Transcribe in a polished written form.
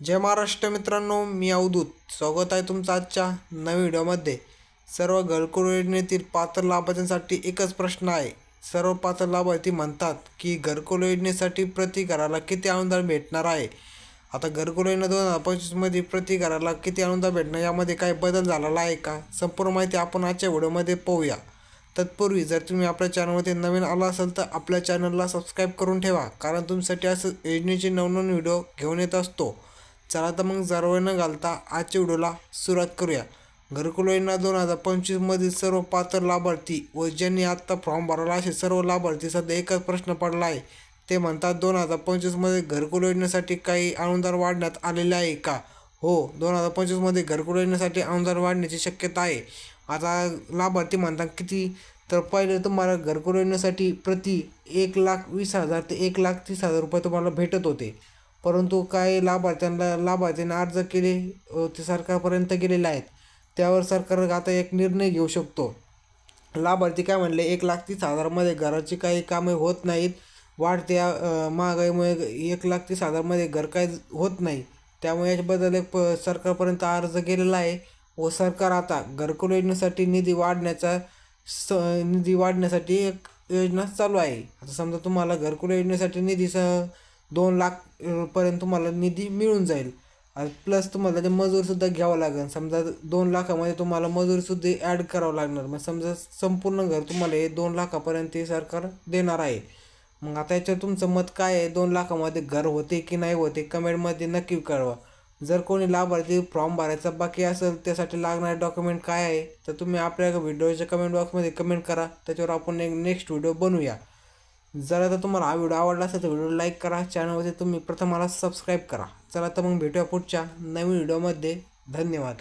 जय महाराष्ट्र मित्रांनो, मी अवधूत. स्वागत आहे तुमचं आजच्या नवीन व्हिडिओमध्ये. सर्व घरकुल योजनेतील पात्र लाभार्थ्यांसाठी एकच प्रश्न आहे. सर्व पात्र लाभार्थी म्हणतात की घरकुल योजनेसाठी प्रति घराला किती अनुदान भेटणार आहे. आता घरकुल योजना 2025मध्ये प्रति घराला किती अनुदान भेटणार, यामध्ये काही बदल झालेला आहे का, संपूर्ण माहिती आपण आजच्या व्हिडिओमध्ये पाहूया. तत्पूर्वी जर तुम्ही आपल्या चॅनलमध्ये नवीन आला असाल तर आपल्या चॅनलला सबस्क्राईब करून ठेवा, कारण तुमच्यासाठी असं योजनेचे नवनवीन व्हिडिओ घेऊन येत असतो. चला तर मग जारवळ न घालता आजच्या व्हिडिओला सुरुवात करूया. घरकुल योजना 2025मधील सर्व पात्र लाभार्थी व ज्यांनी आत्ता फॉर्म भरला असे सर्व लाभार्थी सध्या एकच प्रश्न पडला आहे. ते म्हणतात 2025मध्ये घरकुल योजनेसाठी काही अनुदान वाढण्यात आलेले आहे का? हो, 2025मध्ये घरकुल योजनेसाठी अनुदान वाढण्याची शक्यता आहे. आता लाभार्थी म्हणतात किती, तर पहिले तुम्हाला घरकुल योजनेसाठी प्रति 1,20,000 ते 1,30,000 रुपये तुम्हाला भेटत होते. परंतु काही लाभार्थ्यांनी अर्ज केले ते सरकारपर्यंत गेलेले आहेत. त्यावर सरकार आता एक निर्णय घेऊ शकतो. लाभार्थी काय म्हणले, 1,30,000मध्ये घराची काही कामे होत नाहीत. वाढत्या महागाईमुळे 1,30,000मध्ये घर काही होत नाही. त्यामुळे याच्याबद्दल एक सरकारपर्यंत अर्ज गेलेला आहे व सरकार आता घरकुल योजनेसाठी निधी वाढण्यासाठी एक योजना चालू आहे. आता समजा तुम्हाला घरकुल योजनेसाठी निधी 2 लाख पर्यंत तुम्हाला निधी मिळून जाईल. प्लस तुम्हाला ते मजूरसुद्धा घ्यावं लागेल. समजा 2 लाखामध्ये तुम्हाला मजूरसुद्धा ॲड करावं लागणार. मग समजा संपूर्ण घर तुम्हाला हे 2 लाखापर्यंत सरकार देणार आहे. मग आता याच्यावर तुमचं मत काय आहे? 2 लाखामध्ये घर होते की नाही होते, कमेंटमध्ये नक्की कळवा. जर कोणी लाभार्थी फॉर्म भरायचा बाकी असेल, त्यासाठी लागणारे डॉक्युमेंट काय आहे तर तुम्ही आपल्या व्हिडिओच्या कमेंट बॉक्समध्ये कमेंट करा. त्याच्यावर आपण एक नेक्स्ट व्हिडिओ बनवूया. जर आता तुम्हाला हा व्हिडिओ आवडला असेल तर व्हिडिओ लाईक करा. चॅनलमध्ये तुम्ही प्रथम मला सबस्क्राईब करा. चला तर मग भेटूया पुढच्या नवीन व्हिडिओमध्ये. धन्यवाद.